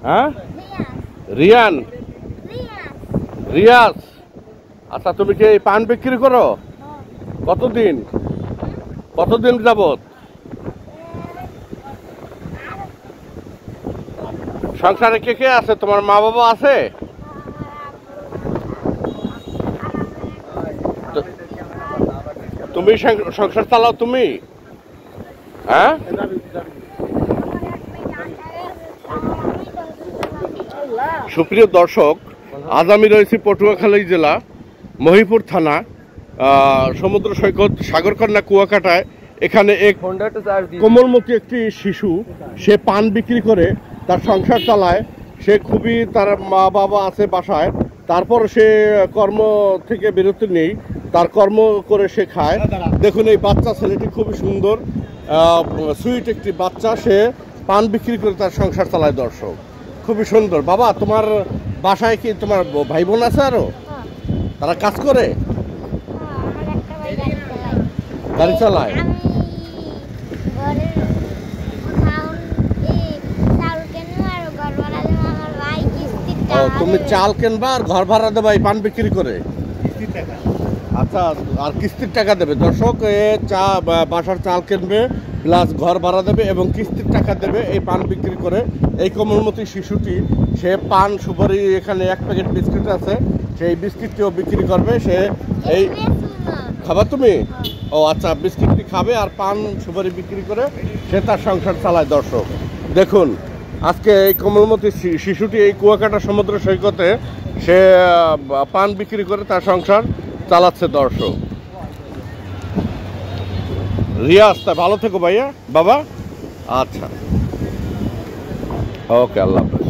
হ্যাঁ, রিয়ান, রিয়াজ। আচ্ছা, তুমি কি এই পান বিক্রি করো? কতদিন কতদিন যাবত? সংসারে কে কে আছে? তোমার মা বাবা আছে? তুমি সংসার চালাও তুমি? হ্যাঁ, সুপ্রিয় দর্শক, আজ আমি রয়েছি পটুয়াখালী জেলা মহিপুর থানা সমুদ্র সৈকত সাগরকন্যা কুয়াকাটায়। এখানে এক কোমলমতি একটি শিশু, সে পান বিক্রি করে তার সংসার চালায়। সে খুবই, তার মা বাবা আছে বাসায়, তারপর সে কর্ম থেকে বিরতি নেই, তার কর্ম করে সে খায়। দেখুন এই বাচ্চা ছেলেটি খুবই সুন্দর, সুইট একটি বাচ্চা, সে পান বিক্রি করে তার সংসার চালায়। দর্শক, খুবই সুন্দর। বাবা, তোমার বাসায় কি তোমার ভাই বোন আছে আরো? তারা কাজ করে, গাড়ি চালায়? তুমি চাল কেনবা আর ঘর ভাড়া দেবা এই পান বিক্রি করে? আচ্ছা, আর কিস্তির টাকা দেবে। দর্শক, বাসার চাল কিনবে, প্লাস ঘর ভাড়া দেবে এবং কিস্তির টাকা দেবে এই পান বিক্রি করে। এই কোমলমতি শিশুটি, সে পান সুপারি, এখানে এক প্যাকেট বিস্কিট আছে, সেই বিস্কিটটিও বিক্রি করবে। সে এই খাবা তুমি? ও আচ্ছা, বিস্কিটটি খাবে আর পান সুপারি বিক্রি করে সে তার সংসার চালায়। দর্শক দেখুন, আজকে এই কোমলমতি শিশুটি এই কুয়াকাটা সমুদ্র সৈকতে সে পান বিক্রি করে তার সংসার চালাচ্ছে। দর্শক, রিয়াজ, তা ভালো থেকো ভাইয়া, বাবা। আচ্ছা, ওকে, আল্লাহ হাফেজ।